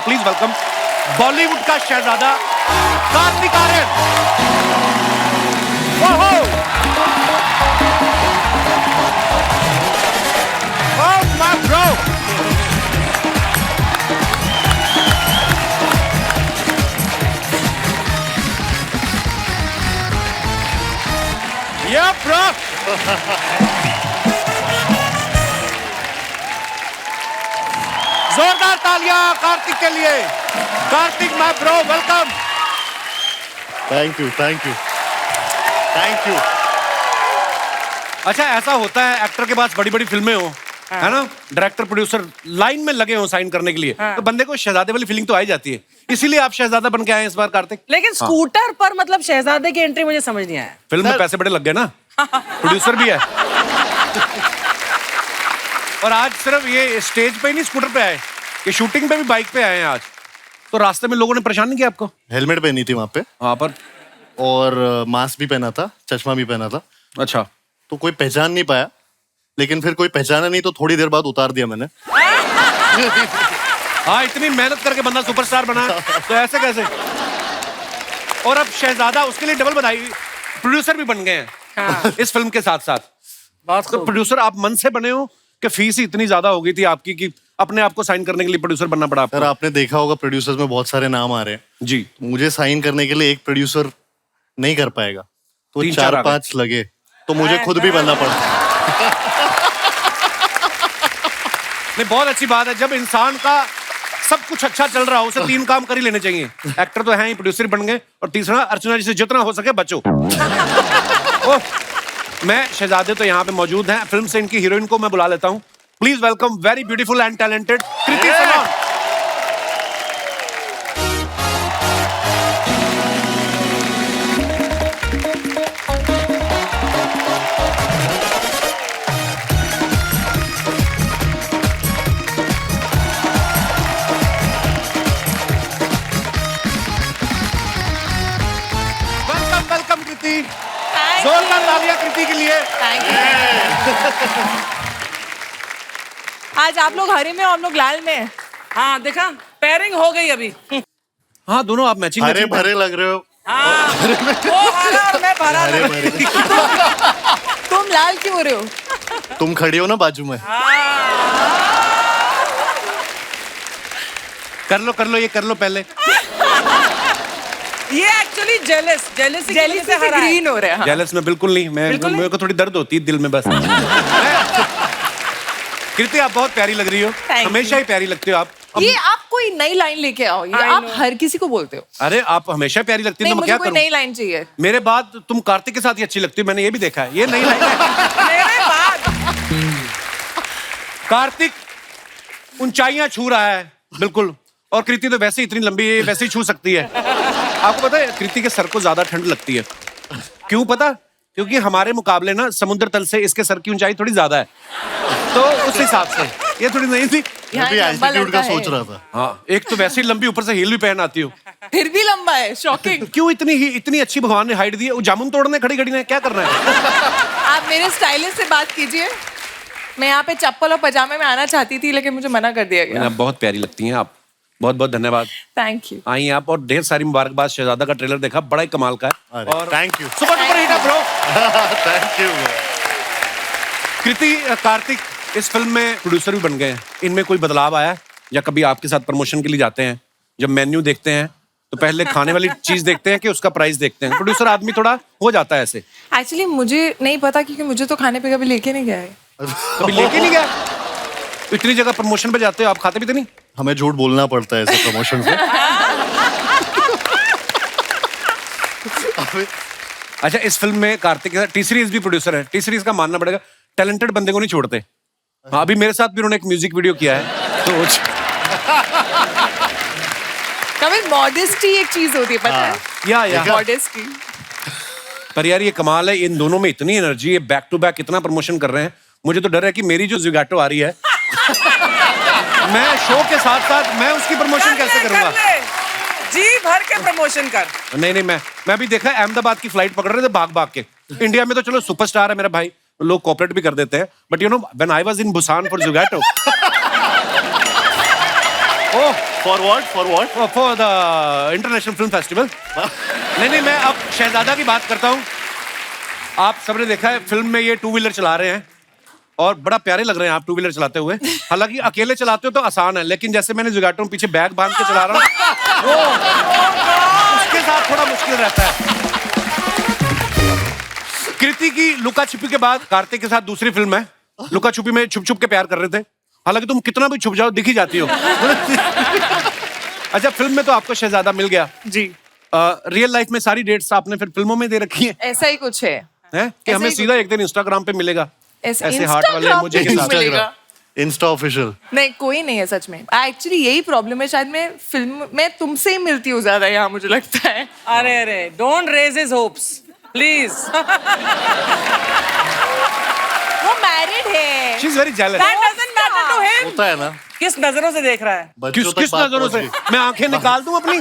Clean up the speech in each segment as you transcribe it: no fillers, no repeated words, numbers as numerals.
Please welcome Bollywood का शहजादा कार्तिक आर्यन। ओहो oh my bro, या ब्रो। जोरदार तालियां कार्तिक के लिए। Kartik my bro, welcome. Thank you thank you thank you. अच्छा, ऐसा होता है एक्टर के पास बड़ी बड़ी फिल्में हो, है ना, डायरेक्टर प्रोड्यूसर लाइन में लगे हो साइन करने के लिए, तो बंदे को शहजादे वाली फीलिंग तो आ ही जाती है। इसीलिए आप शहजादा बन के आए इस बार कार्तिक। लेकिन स्कूटर पर मतलब शहजादे की एंट्री मुझे समझ नहीं आया। फिल्म में पैसे बड़े लग गए ना, प्रोड्यूसर भी है। और आज सिर्फ ये स्टेज पे ही नहीं, स्कूटर पे आए, ये शूटिंग पे भी बाइक पे आए हैं आज। तो रास्ते में लोगों ने परेशान नहीं किया आपको? हेलमेट पहनी थी वहां पे, हाँ पर और मास्क भी पहना था, चश्मा भी पहना था, अच्छा। तो कोई पहचान नहीं पाया। लेकिन फिर कोई पहचाना नहीं तो थोड़ी देर बाद उतार दिया मैंने। हाँ, इतनी मेहनत करके बंदा सुपरस्टार बना तो ऐसे कैसे? और अब शहजादा, उसके लिए डबल बधाई, प्रोड्यूसर भी बन गए हैं इस फिल्म के साथ साथ। तो प्रोड्यूसर आप मन से बने हो कि फीस ही इतनी ज्यादा हो गई थी आपकी कि अपने आप को साइन करने के लिए प्रोड्यूसर बनना पड़ा आपको? सर आपने देखा होगा प्रोड्यूसर्स में बहुत सारे नाम आ रहे हैं जी। मुझे साइन करने के लिए एक प्रोड्यूसर नहीं कर पाएगा, तो 3-4 आ गए। 4-5 लगे, तो मुझे खुद भी बनना पड़ा। नहीं, बहुत अच्छी बात है। जब इंसान का सब कुछ अच्छा चल रहा हो, उसे 3 काम कर ही लेने चाहिए। एक्टर तो है ही, प्रोड्यूसर बन गए, और तीसरा अर्चना जी से जितना हो सके बचो। ओह, मैं शहजादे तो यहाँ पे मौजूद हैं, फिल्म से इनकी हीरोइन को मैं बुला लेता हूँ। Please welcome very beautiful and talented Kriti Sanon. Welcome welcome Kriti, जोरदार तालियां कृति के लिए। आज आप लोग हरे में और हम लोग लाल में। हाँ देखा, पेयरिंग हो गई अभी। हाँ, दोनों आप मैचिंग हरे भरे लग रहे हो। हाँ, वो हरा और मैं भरा हरे लग भरे। तुम लाल क्यों हो रहे हो? तुम खड़ी हो ना बाजू में। कर लो, ये कर लो पहले। ये एक्चुअली जेलसी जेली से ग्रीन हो रहे हैं। जेलस में बिल्कुल नहीं, बिल्कुल मेरे को थोड़ी दर्द होती है दिल में बस। कृति, आप बहुत प्यारी लग रही हो, Thank हमेशा ही प्यारी लगती हो आप। ये आप कोई नई लाइन लेके आओ, ये I आप know. हर किसी को बोलते हो। अरे आप हमेशा प्यारी लगती हो, नहीं, तो मैं मुझे क्या कोई करूं? नई लाइन चाहिए। मेरे बाद तुम कार्तिक के साथ ही अच्छी लगती हो, मैंने ये भी देखा है। ये नई लाइन है। मेरे बाद कार्तिक ऊंचाइयां छू रहा है बिल्कुल, और कृति तो वैसे ही इतनी लंबी है, वैसे ही छू सकती है। आपको पता है कृति के सर को ज्यादा ठंड लगती है, क्यों पता? क्योंकि हमारे मुकाबले ना समुद्र तल से इसके सर की ऊंचाई थोड़ी ज्यादा है, तो उस हिसाब से ये थोड़ी नहीं थी। मैं भी यहाँ लंबा एल्टीट्यूड का लड़का सोच है। रहा था। हाँ, एक तो वैसे ही लंबी, ऊपर से हील भी पहन आती हो। फिर भी लंबा है, शॉकिंग। क्यों इतनी अच्छी भगवान ने हाइट दी है? वो जामुन तोड़ने खड़ी खड़ी ने क्या करना है? आप मेरे स्टाइलिस्ट से बात कीजिए। मैं यहाँ पे चप्पल और पजामे में आना चाहती थी, लेकिन मुझे मना कर दिया गया। आप बहुत प्यारी लगती हैं आप, बहुत बहुत धन्यवाद। Thank you. आई आप, और ढेर सारी मुबारकबाद। शहजादा का ट्रेलर देखा, बड़ा ही कमाल का है। अरे, और thank you super duper hit है bro. Thank you. Kriti, Kartik इस फिल्म में प्रोड्यूसर भी बन गए हैं, इनमें कोई बदलाव आया है? या कभी आपके साथ प्रमोशन के लिए जाते हैं, जब मेन्यू देखते हैं तो पहले खाने वाली चीज देखते हैं कि उसका प्राइस देखते हैं? प्रोड्यूसर आदमी थोड़ा हो जाता है ऐसे। एक्चुअली मुझे नहीं पता, क्योंकि मुझे तो खाने पे कभी लेके नहीं गया है। कभी लेके नहीं गया? तो इतनी जगह प्रमोशन पे जाते हो, आप खाते भी तो नहीं? हमें झूठ बोलना पड़ता है ऐसे प्रमोशन से। अच्छा, इस फिल्म में कार्तिक के साथ टी सीरीज भी प्रोड्यूसर है। टी सीरीज का मानना पड़ेगा, टैलेंटेड बंदे को नहीं छोड़ते। हाँ, अभी मेरे साथ भी उन्होंने एक म्यूजिक वीडियो किया है, तो कभी मॉडेस्टी एक चीज होती है, पता है? या मॉडेस्टी। पर यार ये कमाल है, इन दोनों में इतनी एनर्जी है, बैक टू बैक इतना प्रमोशन कर रहे हैं। मुझे तो डर है कि मेरी जो ज़ुगाटो आ रही है मैं शो के साथ साथ मैं उसकी प्रमोशन कैसे करूंगा? जी भर के प्रमोशन कर। नहीं, मैं भी देखा अहमदाबाद की फ्लाइट पकड़ रहे थे भाग भाग के। इंडिया में तो चलो सुपरस्टार है मेरा भाई, लोग कोऑपरेट भी कर देते हैं, but you know when I was in Busan for Zwigato, oh for what for the international film festival. नहीं, मैं अब शहजादा की बात करता हूँ। आप सबने देखा है फिल्म में ये टू व्हीलर चला रहे हैं और बड़ा प्यारे लग रहे हैं आप टू व्हीलर चलाते हुए। हालांकि अकेले चलाते हो तो आसान है, लेकिन जैसे मैंने जुगाटों पीछे बैग बांध के चला रहा हूँ वो उसके साथ थोड़ा मुश्किल रहता है। कृति की लुका छुपी के बाद कार्तिक के साथ दूसरी फिल्म है। लुका छुपी में छुप छुप के प्यार कर रहे थे, हालांकि तुम कितना भी छुप जाओ दिख ही जाती हो। अच्छा, फिल्म में तो आपको शहजादा मिल गया जी। रियल लाइफ में सारी डेट्स आपने फिर फिल्मों में दे रखी है, ऐसा ही कुछ है। कि हमें ही सीधा एक दिन इंस्टाग्राम पे मिलेगा ऐसे ऐसे हार्ट वाले Instagram मुझे पे के साथ। मिलेगा। Insta official. नहीं, कोई नहीं है सच में। एक्चुअली यही प्रॉब्लम है, शायद मैं फिल्म में तुमसे ही मिलती हूँ ज्यादा यहाँ, मुझे लगता है। अरे don't raise his hopes please. वो मैरिड है। She is very jealous. That doesn't matter to him. होता है ना, किस नजरों से देख रहा है? बच्चों तक किस बात नजरों से पहुंच गई। मैं आंखें निकाल दूं अपनी?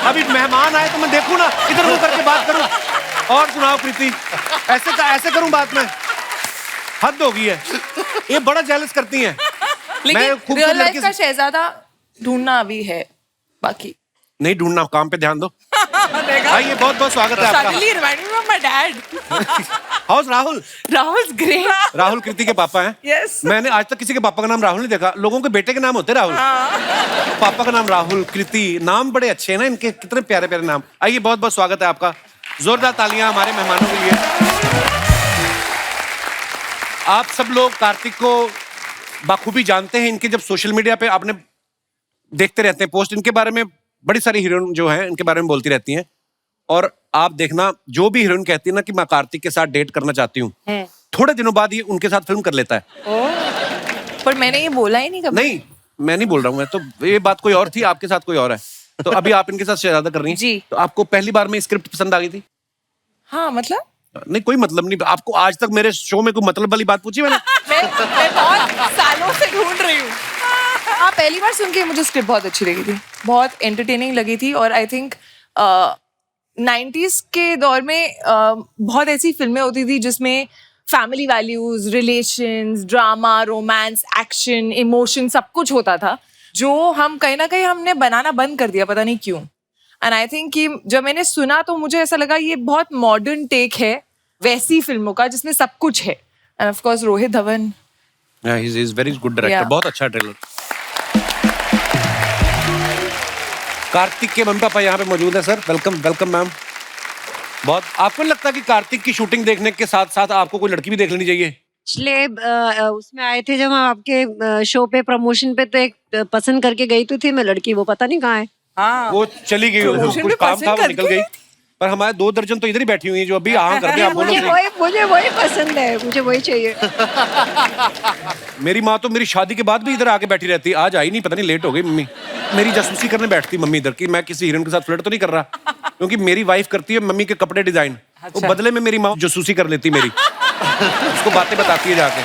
अभी मेहमान आए तो मैं देखूं ना, इधर मुंह करके बात करूं। और सुनाओ प्रीति, ऐसे करूं बात में? हद हो गई है, ये बड़ा जेलस करती हैं। लेकिन खूबसूरत रियल लाइफ लड़की का शहजादा ढूंढना अभी है बाकी। नहीं ढूंढना, काम पे ध्यान दो। देखा? आइए, बहुत बहुत स्वागत है आपका। Suddenly reminded me of my dad. How's Rahul. Rahul's great. Rahul Kriti के पापा हैं। Yes. मैंने आज तक किसी के पापा का नाम राहुल नहीं देखा। लोगों के बेटे के नाम होते राहुल, पापा का नाम राहुल, कृति। नाम बड़े अच्छे हैं ना इनके, कितने प्यारे प्यारे नाम। आइए, बहुत बहुत स्वागत है आपका। जोरदार तालियां हमारे मेहमानों के लिए। आप सब लोग कार्तिक को बाखूबी जानते हैं। इनके जब सोशल मीडिया पे आपने देखते रहते हैं पोस्ट, इनके बारे में बड़ी सारी हीरोइन जो हैं इनके बारे में बोलती रहती हैं। और आप देखना, जो भी हीरोइन कहती है ना कि मैं कार्तिक के साथ डेट करना चाहती हूँ, थोड़े दिनों बाद ये उनके साथ फिल्म कर लेता है। पर मैंने ये बोला ही नहीं कभी। नहीं, मैं नहीं बोल रहा हूँ, मैं तो ये बात कोई और थी, आपके साथ कोई और है। तो अभी आप इनके साथ शहजादा कर रही हैं। जी। तो आपको पहली बार में स्क्रिप्ट पसंद आ गई थी? हाँ, मतलब नहीं, कोई मतलब नहीं। आपको आज तक मेरे शो में कोई मतलब वाली बात पूछी मैंने? मैं बहुत सालों से ढूंढ रही हूँ। हाँ, पहली बार सुन के मुझे स्क्रिप्ट बहुत अच्छी लगी थी, बहुत एंटरटेनिंग लगी थी। और आई थिंक 90s के दौर में बहुत ऐसी फिल्में होती थी जिसमें family values, relations, drama, romance, action, emotion सब कुछ होता था, जो हम कहीं ना कहीं हमने बनाना बंद कर दिया, पता नहीं क्यों। एंड आई थिंक कि जब मैंने सुना तो मुझे ऐसा लगा ये बहुत मॉडर्न टेक है वैसी फिल्मों का जिसमें सब कुछ है। End of course Rohit Dhawan, he is very good director. Yeah. बहुत अच्छा ट्रेलर। कार्तिक के मम्मी पापा यहाँ पे मौजूद है सर। Welcome welcome ma'am. बहुत, आपको नहीं लगता कि कार्तिक की शूटिंग देखने के साथ साथ आपको कोई लड़की भी देख लेनी चाहिए? पिछले उसमें आए थे जब हम आपके शो पे प्रमोशन पे, तो एक पसंद करके गई तो थी मैं लड़की, वो पता नहीं कहाँ है। हाँ। वो चली गई, Promotion कुछ में काम पसंद था, वो निकल करके गई। पर हमारे 2 दर्जन तो इधर ही बैठी हुई है जो अभी हाँ कर दे। आप बोलो सही। मुझे वही पसंद है, मुझे वही चाहिए। मेरी माँ तो मेरी शादी के बाद भी इधर आके बैठी रहती। आज आई नहीं, पता नहीं लेट हो गई मम्मी। मेरी जासूसी करने बैठती मम्मी इधर की मैं किसी हीरोइन के साथ फ्लर्ट तो नहीं कर रहा, क्योंकि मेरी वाइफ करती है मम्मी के कपड़े डिजाइन। वो बदले में मेरी माँ जासूसी कर लेती मेरी, उसको बातें बताती है जाके।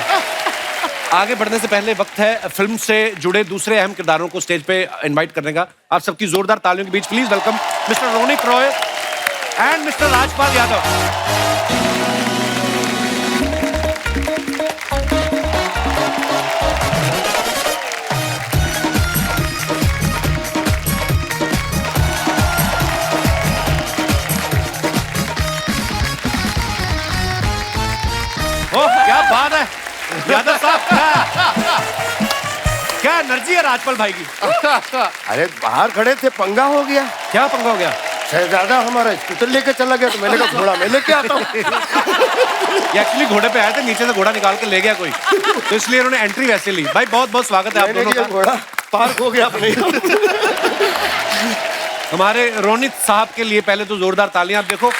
आगे बढ़ने से पहले वक्त है फिल्म से जुड़े दूसरे अहम किरदारों को स्टेज पे इनवाइट करने का। आप सबकी जोरदार तालियों के बीच please welcome mister Ronit Roy and mister Rajpal Yadav. Oh, क्या बात है यादव साहब, क्या एनर्जी है राजपाल भाई की। अरे बाहर खड़े थे, पंगा हो गया। क्या पंगा हो गया? शहजादा हमारा स्कूटर लेके चला गया, तो मैंने कहा घोड़ा मैं लेके आता हूँ। ये एक्चुअली घोड़े पे आए थे, नीचे से घोड़ा निकाल के ले गया कोई, तो इसलिए उन्होंने एंट्री वैसे ली। भाई बहुत बहुत स्वागत है आप मैंने दोनों कहा का। घोड़ा पार्क हो गया अपने। हमारे रोनित साहब के लिए पहले तो जोरदार तालियां। आप देखो,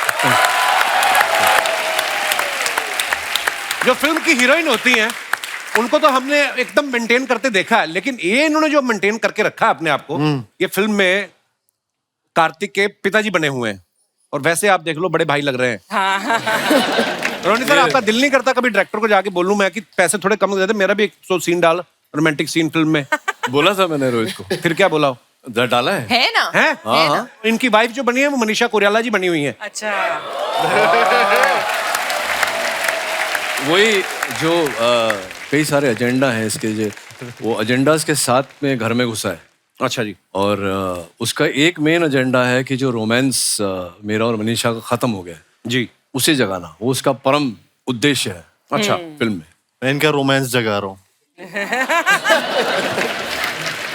जो फिल्म की हीरोइन होती हैं उनको तो हमने एकदम मेंटेन करते देखा है, लेकिन ये इन्होंने जो मेंटेन करके रखा है अपने आप को, ये फिल्म में कार्तिक के पिताजी बने हुए हैं। और वैसे आप देख लो, बड़े भाई लग रहे हैं। रोनित सर, आपका दिल नहीं करता कभी डायरेक्टर को जाके बोलूं मैं कि पैसे थोड़े कम दे दे, मेरा भी एक सीन डाल, रोमांटिक सीन फिल्म में? बोला था मैंने रोहित को। फिर क्या बोला? डाला है। है ना? है? है ना? इनकी वाइफ जो बनी है वो मनीषा कोइराला जी बनी हुई है। अच्छा। वही जो कई सारे एजेंडा हैं इसके, जो वो एजेंडास के साथ में घर में घुसा है। अच्छा जी। और उसका एक मेन एजेंडा है कि जो रोमांस मेरा और मनीषा का खत्म हो गया है, जी। उसे जगाना, वो उसका परम उद्देश्य है। अच्छा, फिल्म में मैं इनका रोमांस जगा रहा हूँ।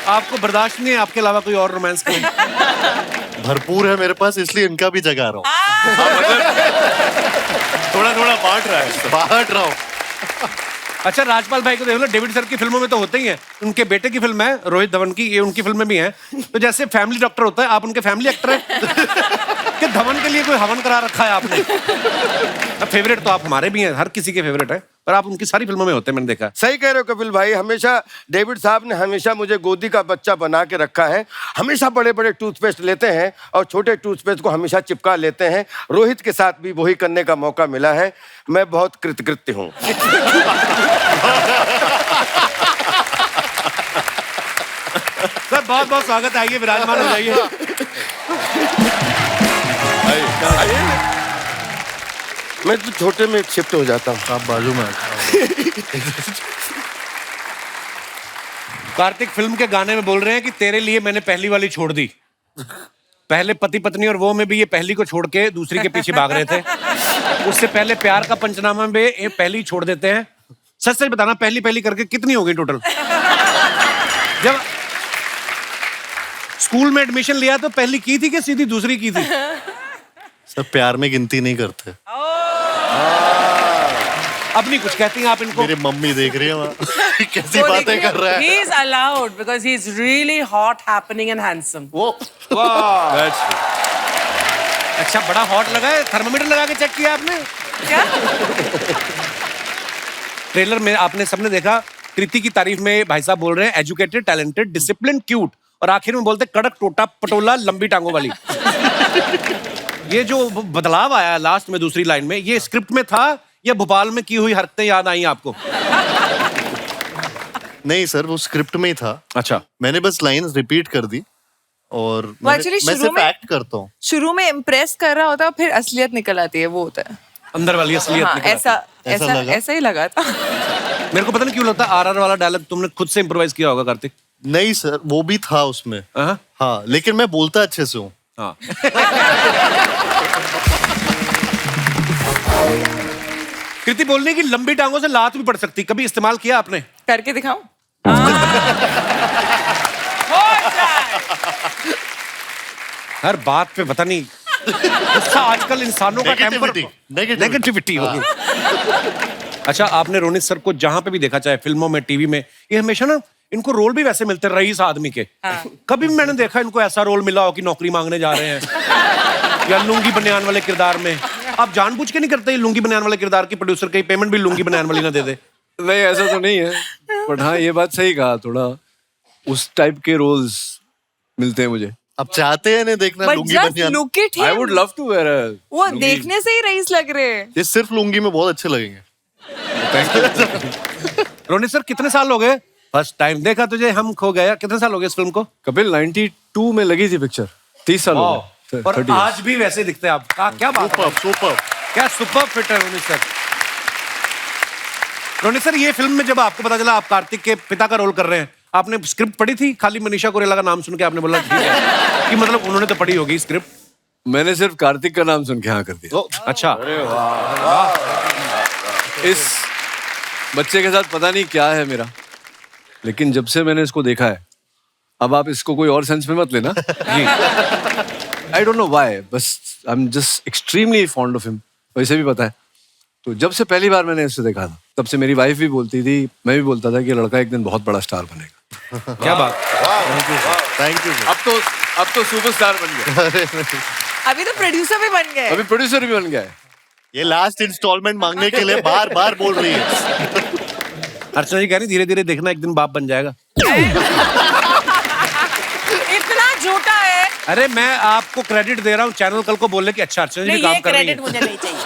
आपको बर्दाश्त नहीं है आपके अलावा कोई और रोमांस के? भरपूर है मेरे पास, इसलिए इनका भी जगा रहा हूँ। थोड़ा थोड़ा बांट रहा है। बांट रहा हूँ। अच्छा, राजपाल भाई को देख लो, डेविड सर की फिल्मों में तो होते ही हैं। उनके बेटे की फिल्म है रोहित धवन की, ये उनकी फिल्म में भी है। तो जैसे फैमिली डॉक्टर होता है, आप उनके फैमिली एक्टर हैं कि धवन के लिए कोई हवन करा रखा है आपने? फेवरेट तो आप हमारे भी हैं, हर किसी के फेवरेट है, पर आप उनकी सारी फिल्मों में होते हैं, मैंने देखा। सही कह रहे हो कपिल भाई, हमेशा डेविड साहब ने हमेशा मुझे गोदी का बच्चा बना के रखा है। हमेशा बड़े बड़े टूथपेस्ट लेते हैं और छोटे टूथपेस्ट को हमेशा चिपका लेते हैं। रोहित के साथ भी वही करने का मौका मिला है। मैं बहुत कृतकृत्य हूँ। सर बहुत बहुत स्वागत है, आइए विराजमान हो जाइए। मैं तो छोटे में शिफ्ट हो जाता हूँ। आप बाजू में कार्तिक फिल्म के गाने में बोल रहे हैं कि तेरे लिए मैंने पहली वाली छोड़ दी। पहले पति पत्नी और वो में भी ये पहली को छोड़ के दूसरी के पीछे भाग रहे थे। उससे पहले प्यार का पंचनामा में ये पहली छोड़ देते हैं। सच सच बताना, पहली पहली करके कितनी हो गई टोटल? जब स्कूल में एडमिशन लिया तो पहली की थी कि सीधी दूसरी की थी? सब प्यार में गिनती नहीं करते। अब नहीं कुछ कहती हैं आप इनको? मेरी मम्मी देख रही है वहाँ। कैसी बातें कर रहा है। He is allowed because he is really hot, happening and handsome. वो अच्छा, बड़ा हॉट लगा है। थर्मामीटर लगा के चेक किया आपने? क्या? ट्रेलर में आपने सबने देखा, कृति की तारीफ में भाई साहब बोल रहे हैं एजुकेटेड, टैलेंटेड, डिसिप्लिन, क्यूट, और आखिर में बोलते कड़क, टोटा, पटोला, लंबी टांगों वाली। ये जो बदलाव आया लास्ट में दूसरी लाइन में, ये स्क्रिप्ट में था या भोपाल में की हुई हरकतें याद आई आपको? नहीं सर, वो स्क्रिप्ट में ही था। अच्छा, मैंने बस लाइंस रिपीट कर दी और मैं actually शुरू सिर्फ में- एक्ट करता हूँ। शुरू में इम्प्रेस कर रहा होता है, फिर असलियत निकल आती है, वो होता है। अंदर वाली असलियत हाँ, निकल आती ऐसा है। ऐसा ऐसा लगा? ऐसा ही लगा था। मेरे को पता नहीं क्यों लगता आरआर वाला डायलॉग तुमने खुद से इम्प्रोवाइज किया होगा कार्तिक। नहीं सर, वो भी था उसमें। हाँ? हाँ, लेकिन मैं बोलता अच्छे से हूँ। हाँ। कृति बोलने की लंबी टांगों से लात भी पड़ सकती, कभी इस्तेमाल किया आपने? करके दिखाऊं? हर बात पे पता नहीं गुस्सा आजकल इंसानों का टेम्पर, नेगेटिविटी हो गई। अच्छा, आपने रोनित सर को जहां पे भी देखा, चाहे फिल्मों में, टीवी में, ये हमेशा ना इनको रोल भी वैसे मिलते रईस आदमी के। कभी भी मैंने देखा इनको ऐसा रोल मिला हो कि नौकरी मांगने जा रहे हैं या लुंगी बनियान वाले किरदार में। आप जानबूझ के नहीं करते ये लुंगी बनियान वाले किरदार की प्रोड्यूसर की पेमेंट भी लुंगी बनियान वाली ना दे दे? नहीं, ऐसा तो नहीं है, बट हाँ ये बात सही कहा, थोड़ा उस टाइप के रोल्स मिलते हैं मुझे। अब चाहते हैं नहीं देखना But lungi just baniyan? look at I him. Would love to wear वो देखने से ही रईस लग रहे हैं। ये सिर्फ लुंगी में बहुत अच्छे लगेंगे। रोनित सर कितने साल हो गए? फर्स्ट टाइम देखा तुझे हम खो गया, कितने साल हो गए इस फिल्म को? कपिल 92 में लगी थी पिक्चर, 30 साल हो गए। और 30 आज भी वैसे दिखते हैं आप। क्या बात है, सुपर। क्या सुपर फिट है रोनित सर। रोनित सर, ये फिल्म में जब आपको पता चला आप कार्तिक के पिता का रोल कर रहे हैं, आपने स्क्रिप्ट पढ़ी थी? खाली मनीषा कोइराला का नाम सुन के आपने बोला ठीक है, कि मतलब उन्होंने तो पढ़ी होगी स्क्रिप्ट? मैंने सिर्फ कार्तिक का नाम सुन के हाँ कर दिया। अच्छा, इस बच्चे के साथ पता नहीं क्या है मेरा, लेकिन जब से मैंने इसको देखा है, अब आप इसको कोई और सेंस में मत लेना। आई डोंट नो व्हाई, बस I am just extremely fond of him. वैसे भी पता है, तो जब से पहली बार मैंने इसे देखा था, तब से मेरी वाइफ भी बोलती थी, मैं भी बोलता था कि लड़का एक दिन बहुत बड़ा स्टार बनेगा। क्या बात। Thank you. अब तो सुपरस्टार बन गया। अभी तो प्रोड्यूसर भी बन गए। अभी प्रोड्यूसर भी बन गया है। ये लास्ट इंस्टॉलमेंट मांगने के लिए बार बार बोल रही है। अर्चना जी कह रही धीरे धीरे देखना एक दिन बाप बन जाएगा। इतना झूठा है। अरे मैं आपको क्रेडिट दे रहा हूँ, चैनल कल को बोले कि अच्छा अर्चना जी भी काम कर रही है। मुझे नहीं चाहिए।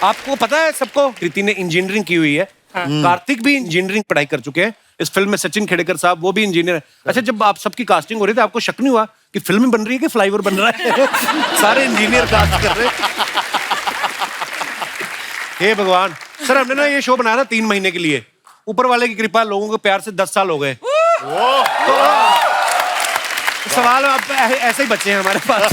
आपको पता है सबको, कृति ने इंजीनियरिंग की हुई है, कार्तिक भी इंजीनियरिंग पढ़ाई कर चुके हैं। इस फिल्म में सचिन खेड़ेकर साहब वो भी इंजीनियर है। अच्छा, जब आप सबकी कास्टिंग हो रही थी, आपको शक नहीं हुआ कि फिल्म बन रही है कि फ्लाईओवर बन रहा है? सारे इंजीनियर कास्ट कर रहे हैं। हे भगवान। सर, हमने ना ये शो बनाया था 3 महीने के लिए, ऊपर वाले की कृपा, लोगों के प्यार से 10 साल हो गए। तो सवाल अब ऐसे ही बच्चे हैं हमारे पास।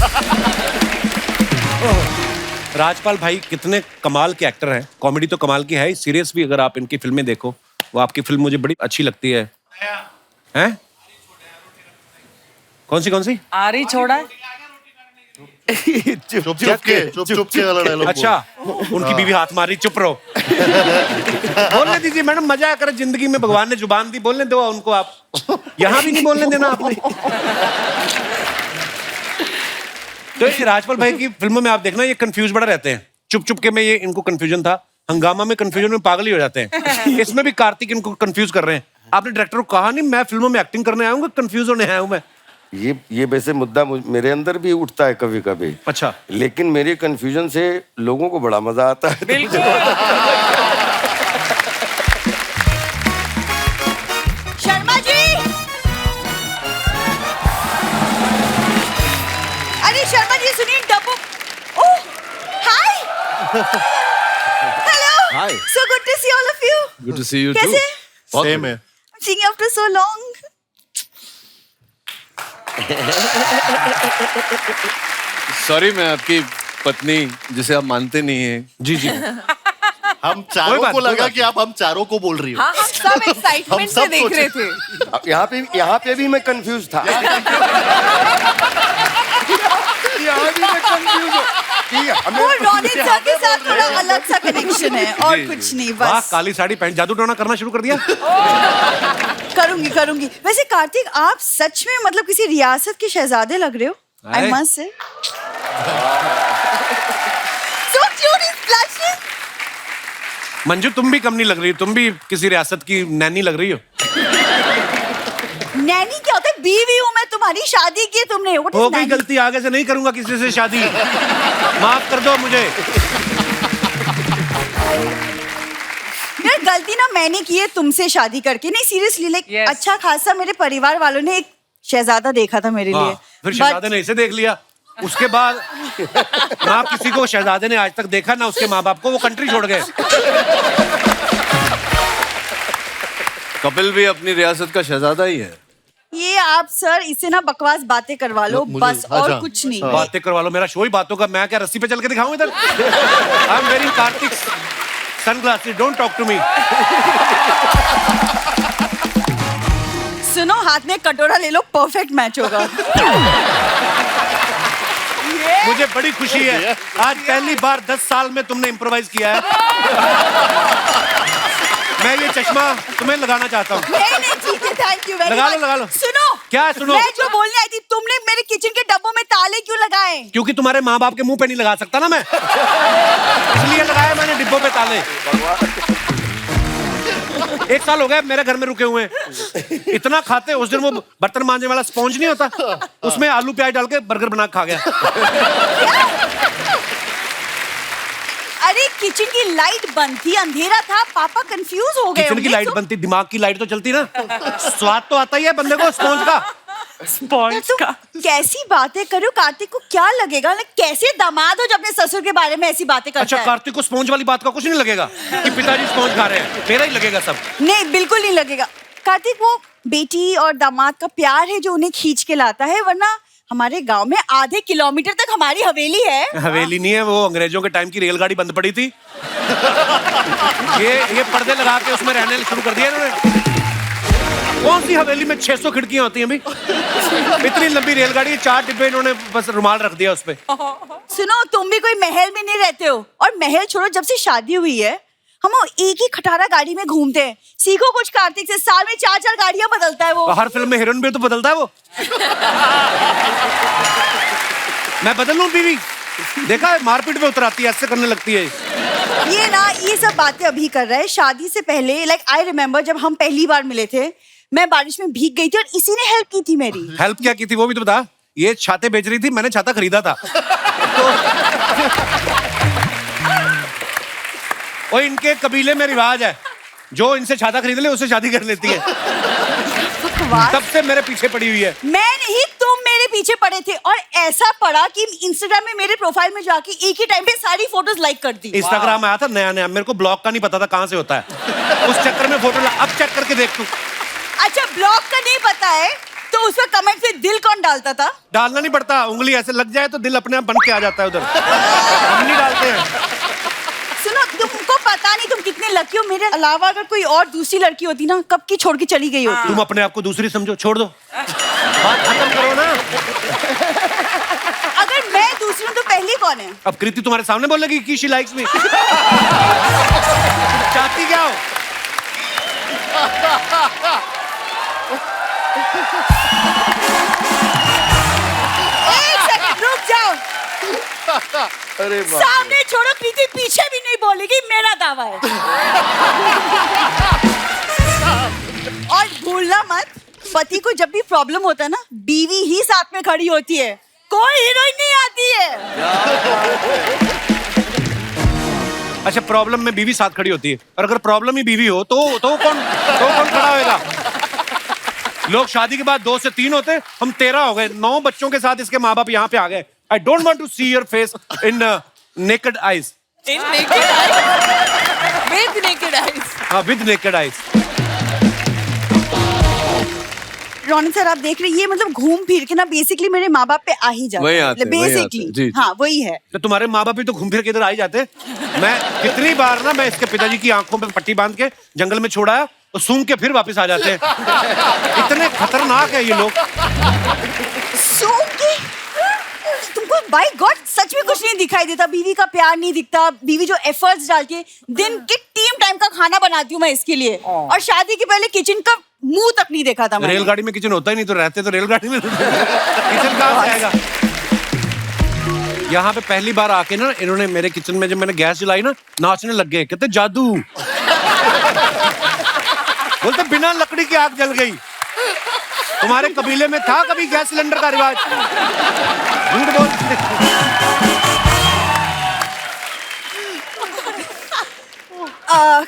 राजपाल भाई कितने कमाल के एक्टर हैं, कॉमेडी तो कमाल की है ही, सीरियस भी। अगर आप इनकी फिल्में देखो, वो आपकी फिल्म मुझे बड़ी अच्छी लगती है। हैं? कौन सी? आरी छोड़ा है। चुप के वाला डायलॉग। अच्छा, उनकी बीवी हाथ मारी, चुप रहो। बोलने दीजिए मैडम, मजा कर जिंदगी में, भगवान ने जुबान दी, बोलने दो उनको। आप यहाँ भी नहीं बोलने देना आपने। तो ये राजपाल भाई की फिल्मों में आप देखना, ये कंफ्यूज बड़ा रहते हैं। चुप के में ये इनको कंफ्यूजन था, हंगामा में कंफ्यूजन में पागल ही हो जाते हैं। इसमें भी कार्तिक इनको कंफ्यूज कर रहे हैं। आपने डायरेक्टर को कहा नहीं मैं फिल्मों में एक्टिंग करने आया हूँ, कंफ्यूज होने आया हूँ मैं? ये वैसे मुद्दा मेरे अंदर भी उठता है कभी कभी। अच्छा। लेकिन मेरे कंफ्यूजन से लोगों को बड़ा मजा आता है। बिल्कुल। शर्मा जी, अरे शर्मा जी सुनिए, Dabboo. Oh hi, hello, Hi. So good to see all of you. Good to see you too. कैसे? सेम है। Seeing after so long. Sorry, मैं आपकी पत्नी जिसे आप मानते नहीं हैं। जी हम चारों बात, को कोई लगा बात। कि आप हम चारों को बोल रही हो। हाँ, हम सब एक्साइटमेंट से सब देख सोचे। रहे थे। अब यहाँ पे भी मैं कंफ्यूज था। यहाँ भी मैं कंफ्यूज हूँ कि हमें वो रोनित सर के साथ थोड़ा अलग सा कनेक्शन है और जी, कुछ नहीं, वाह, बस। काली साड़ी पहन जादू टोना करना शुरू कर दिया। करूंगी। वैसे कार्तिक, आप सच में मतलब किसी रियासत के शहजादे लग रहे हो। आई अरे। Must say. So cute, he's blushing. Manju तुम भी कम नहीं लग रही, तुम भी किसी रियासत की नैनी लग रही हो। नैनी क्या होता है? बीवी हूँ मैं तुम्हारी, शादी की है तुमने। What is हो गई नैनी? गलती, आगे से नहीं करूंगा किसी से शादी, माफ कर दो मुझे। यार गलती ना मैंने की है तुमसे शादी करके। नहीं सीरियसली, लाइक Yes. अच्छा खासा मेरे परिवार वालों ने एक शहजादा देखा था मेरे लिए। हाँ, फिर शहजादे ने इसे देख लिया, उसके बाद ना किसी को शहजादे ने आज तक देखा, ना उसके माँ बाप को, वो कंट्री छोड़ गए। कपिल भी अपनी रियासत का शहजादा ही है। ये आप सर इससे ना बकवास बातें करवा लो, मुझे- बस, और अच्छा, कुछ नहीं। बातें करवा लो, मेरा शो ही बातों का। मैं क्या रस्सी पे चल के दिखाऊं इधर? I am wearing Kartik sunglasses, don't talk to me. सुनो, हाथ में कटोरा ले लो, परफेक्ट मैच होगा। मुझे बड़ी खुशी है, आज पहली बार 10 साल में तुमने इम्प्रोवाइज किया है। मैं ये चश्मा तुम्हें लगाना चाहता हूँ। नहीं ठीक है, थैंक यू वेरी मच। लगा लो। सुनो, क्या सुनो? मैं जो बोलने आई थी, तुमने मेरे किचन के डब्बों में ताले क्यों लगाए? क्योंकि तुम्हारे माँ बाप के मुंह पे नहीं लगा सकता ना मैं, इसलिए लगाया मैंने डिब्बों पे ताले। 1 साल हो गया मेरे घर में रुके हुए हैं। इतना खाते, उस दिन वो बर्तन मांजने वाला स्पॉन्ज नहीं होता, उसमें आलू प्याज डाल के बर्गर बना के खा गया। अरे किचन की लाइट बंद थी, अंधेरा था, पापा कंफ्यूज हो गए किचन की होंगे, लाइट तो- बनती, दिमाग की लाइट तो चलती ना। स्वाद तो आता ही है बंदे को स्पॉन्ज का। स्पॉन्ज तुम का। कैसी बातें करो? कार्तिक को क्या लगेगा? कैसे दामाद हो जो अपने ससुर के बारे में ऐसी बातें करता अच्छा, है? कार्तिक को स्पॉन्ज वाली बात का कुछ नहीं लगेगा कि पिताजी स्पॉन्ज खा रहे हैं? मेरा ही लगेगा सब। नहीं, बिल्कुल नहीं लगेगा। कार्तिक वो बेटी और दामाद का प्यार है जो उन्हें खींच के लाता है, वरना हमारे गांव में आधे किलोमीटर तक हमारी हवेली है। हवेली नहीं है, वो अंग्रेजों के टाइम की रेलगाड़ी बंद पड़ी थी। ये पर्दे लगा के उसमें रहने शुरू कर दिया इन्होंने। कौन सी हवेली में 600 खिड़कियां होती हैं भाई? इतनी लंबी रेलगाड़ी, 4 डिब्बे इन्होंने बस रुमाल रख दिया उस पे। सुनो, तुम भी कोई महल में नहीं रहते हो, और महल छोड़ो, जब से शादी हुई है हम एक ही खटारा गाड़ी में घूमते हैं। सीखो कुछ कार्तिक से, साल में 4-4 गाड़ियां बदलता है वो। हर फिल्म में हीरोइन भी तो बदलता है वो। मैं बदल लूं बीवी? देखा है, मारपीट में उतर आती है, ऐसे करने लगती है। ये सब बातें अभी कर रहा है। शादी से पहले, लाइक आई रिमेम्बर, जब हम पहली बार मिले थे, मैं बारिश में भीग गई थी और इसी ने हेल्प की थी मेरी। हेल्प क्या की थी वो भी तो बता। ये छाते बेच रही थी, मैंने छाता खरीदा था। और इनके कबीले में रिवाज है, जो इनसे छाता खरीद ले उससे शादी कर लेती है। तब से मेरे पीछे पड़ी हुई है। मैं नहीं, तुम मेरे पीछे पड़े थे, और ऐसा पड़ा कि इंस्टाग्राम में मेरे प्रोफाइल में जाके एक ही टाइम पे सारी फोटोज लाइक कर दी। इंस्टाग्राम आया था नया नया, मेरे को ब्लॉक का नहीं पता था कहाँ से होता है। उस चक्कर में फोटो अब चेक करके देख तू। अच्छा ब्लॉग का नहीं पता है तो उस पर कमेंट में दिल कौन डालता था? डालना नहीं पड़ता, उंगली ऐसे लग जाए तो दिल अपने आप बन के आ जाता है उधर। हम नहीं डालते हैं। सुनो, तुमको पता नहीं तुम कितने लकी हो। मेरे अलावा अगर कोई और दूसरी लड़की होती ना, कब की छोड़ के चली गई होती। तुम अपने आप को दूसरी समझो, छोड़ दो, बात खत्म करो ना। अगर मैं दूसरी हूँ तो पहली कौन है? अब कृति तुम्हारे सामने बोल लगी कि शी लाइक्स मी। चाहती क्या हो? एक सेकंड रुक जाओ। अरे बाप रे। सामने छोड़ो, प्रीति पीछे भी नहीं बोलेगी, मेरा दावा है। और भूलना मत, पति को जब भी प्रॉब्लम होता है ना, बीवी ही साथ में खड़ी होती है, कोई हीरोइन नहीं आती है। अच्छा, प्रॉब्लम में बीवी साथ खड़ी होती है, और अगर प्रॉब्लम ही बीवी हो तो कौन खड़ा होएगा? लोग शादी के बाद 2 से 3 होते, हम 13 हो गए, 9 बच्चों के साथ इसके माँ बाप यहाँ पे आ गए। I don't want to see your face in naked eyes. In naked eyes. With naked eyes. हाँ, with naked eyes. Ronit sir, आप देख रहे हैं, ये मतलब घूम फिर के ना बेसिकली मेरे माँ बाप पे आ ही जाते वही आते हैं, वही आते हैं, जी, बेसिकली। जी। हाँ, वही है। तो तुम्हारे माँ बाप भी तो घूम फिर के इधर आ ही जाते। मैं कितनी बार ना, मैं इसके पिताजी की आंखों पे पट्टी बांध के जंगल में छोड़ा तो सूंघ के फिर वापस आ जाते हैं। इतने खतरनाक है ये लोग। सूंघ, तुमको बाय गॉड सच में कुछ नहीं दिखाई देता? बीवी का प्यार नहीं दिखता? बीवी जो एफर्ट्स डालती है, दिन के टीम टाइम का खाना बनाती हूँ मैं इसके लिए, और शादी के पहले किचन का मुंह तक नहीं देखा था मैंने। रेलगाड़ी में किचन होता ही नहीं, तो रहते तो रेलगाड़ी में। किचन कहाँ से आएगा? यहाँ पे पहली बार आके ना इन्होंने मेरे किचन में, जब मैंने गैस जलाई ना, नाचने लग गए, कहते जादू। बोलते बिना लकड़ी की आग जल गई। तुम्हारे कबीले में था कभी गैस सिलेंडर का रिवाज? झूठ बोलते।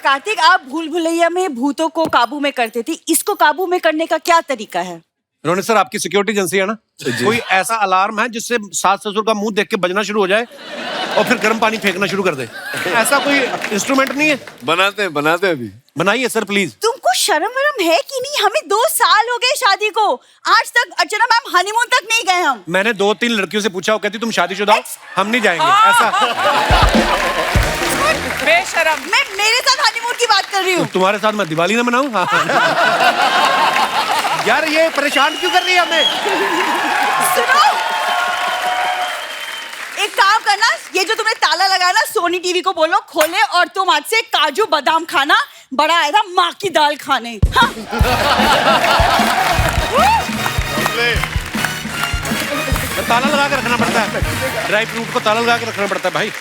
कार्तिक, आप भूल भुलैया में भूतों को काबू में करते थे, इसको काबू में करने का क्या तरीका है? रोनित सर, आपकी सिक्योरिटी एजेंसी है ना, कोई ऐसा अलार्म है जिससे सास ससुर का मुंह देख के बजना शुरू हो जाए और फिर गर्म पानी फेंकना शुरू कर दे? ऐसा कोई इंस्ट्रूमेंट नहीं है? बनाते हैं अभी। बनाइए सर प्लीज। तुमको शर्म वरम है कि नहीं? हमें 2 साल हो गए शादी को, आज तक अर्चना मैम हनीमून तक नहीं गए हम। मैंने 2-3 लड़कियों से पूछा, वो कहती तुम शादीशुदा हो, हम नहीं जाएंगे। ऐसा बेशरम। मैं मेरे साथ हनीमून की बात कर रही हूँ। तुम्हारे साथ मैं दिवाली ना मनाऊं? हाँ। यार ये परेशान क्यों कर रही है हमें? सुनो, एक काम करना, ये जो तुमने ताला लगाया ना, सोनी टीवी को बोलो खोले, और तुम आज से काजू बादाम खाना, बड़ा आया था माँ की दाल खाने। हाँ। ताला लगा के रखना पड़ता है, ड्राई फ्रूट को ताला लगा के रखना पड़ता है भाई।